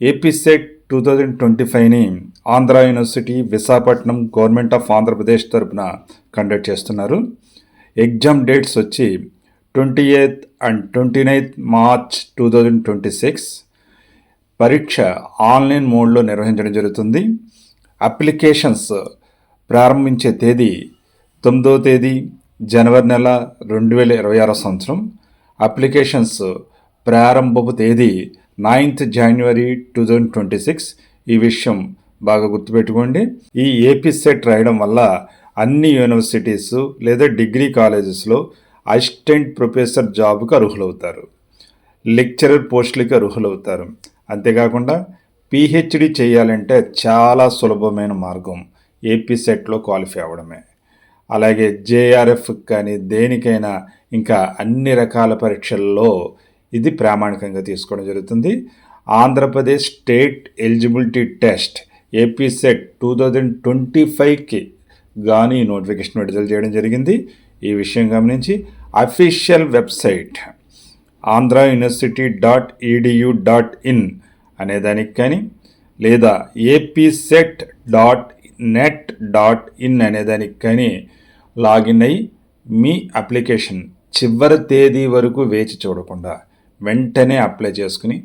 AP SET 2025ని Andhra university Visakhapatnam government of Andhra Pradesh తరపున conduct చేస్తున్నారు. ఎగ్జామ్ డేట్స్ వచ్చి 28th and 29th March 2026. పరీక్ష ఆన్లైన్ మోడ్లో నిర్వహించడం జరుగుతుంది. అప్లికేషన్స్ ప్రారంభించే తేదీ 9వ తేదీ జనవరి నెల 2026 సంవత్సరం. అప్లికేషన్స్ ప్రారంభపు తేదీ 9th January 2026. ఈ విషయం బాగా గుర్తుపెట్టుకోండి. ఈ ఏపీ సెట్ రాయడం వల్ల అన్ని యూనివర్సిటీస్ లేదా డిగ్రీ కాలేజెస్లో అసిస్టెంట్ ప్రొఫెసర్ జాబ్కు అర్హులవుతారు, లెక్చరర్ పోస్టులకి అర్హులవుతారు. అంతేకాకుండా పిహెచ్డి చేయాలంటే చాలా సులభమైన మార్గం ఏపీ సెట్లో క్వాలిఫై అవ్వడమే. అలాగే జేఆర్ఎఫ్ కానీ దేనికైనా ఇంకా అన్ని రకాల పరీక్షల్లో ఇది ప్రామాణికంగా తీసుకోవడం జరుగుతుంది. Andhra Pradesh state eligibility test AP SET 2025కి గానీ నోటిఫికేషన్ విడుదల చేయడం జరిగింది. ఈ విషయం గమనించి అఫీషియల్ వెబ్సైట్ ANHRUniversity.edu.in అనేదానికి కానీ లేదా apset.net.in అనేదానికి కానీ లాగిన్ అయ్యి మీ అప్లికేషన్ చివరి తేదీ వరకు వేచి చూడకుండా వెంటనే అప్లై చేసుకుని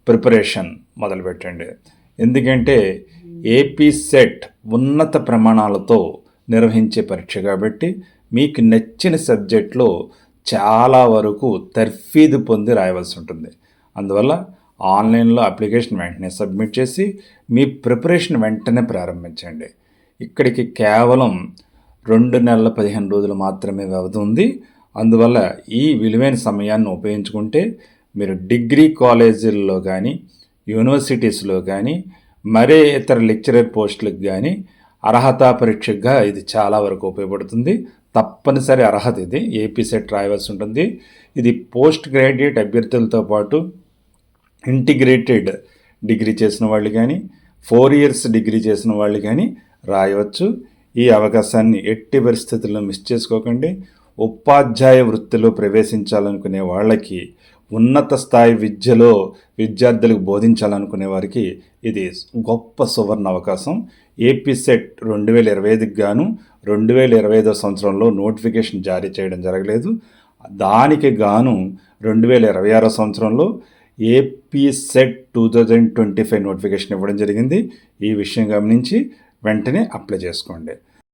ప్రిపరేషన్ మొదలుపెట్టండి. ఎందుకంటే ఏపీ సెట్ ఉన్నత ప్రమాణాలతో నిర్వహించే పరీక్ష కాబట్టి మీకు నచ్చిన సబ్జెక్ట్లో చాలా వరకు తర్ఫీదు పొంది రాయవలసి ఉంటుంది. అందువల్ల ఆన్లైన్లో అప్లికేషన్ వెంటనే సబ్మిట్ చేసి మీ ప్రిపరేషన్ వెంటనే ప్రారంభించండి. ఇక్కడికి కేవలం 2 నెలల 15 రోజులు మాత్రమే వ్యవధి ఉంది. అందువల్ల ఈ విలువైన సమయాన్ని ఉపయోగించుకుంటే మీరు డిగ్రీ కాలేజీల్లో కానీ యూనివర్సిటీస్లో కానీ మరే ఇతర లెక్చరర్ పోస్టులకు కానీ అర్హత పరీక్షగా ఇది చాలా వరకు ఉపయోగపడుతుంది. తప్పనిసరి అర్హత ఇది. ఏపీ సెట్ రాయవలసి ఉంటుంది. ఇది పోస్ట్ గ్రాడ్యుయేట్ అభ్యర్థులతో పాటు ఇంటిగ్రేటెడ్ డిగ్రీ చేసిన వాళ్ళు కానీ 4 years డిగ్రీ చేసిన వాళ్ళు కానీ రాయవచ్చు. ఈ అవకాశాన్ని ఎట్టి పరిస్థితుల్లో మిస్ చేసుకోకండి. ఉపాధ్యాయ వృత్తిలో ప్రవేశించాలనుకునే వాళ్ళకి, ఉన్నత స్థాయి విద్యలో విద్యార్థులకు బోధించాలనుకునే వారికి ఇది గొప్ప సువర్ణ అవకాశం. ఏపీ సెట్ 2025కి గాను 2025 సంవత్సరంలో నోటిఫికేషన్ జారీ చేయడం జరగలేదు. దానికి గాను 2026 సంవత్సరంలో ఏపీ సెట్ 2025 నోటిఫికేషన్ ఇవ్వడం జరిగింది. ఈ విషయం గమనించి వెంటనే అప్లై చేసుకోండి.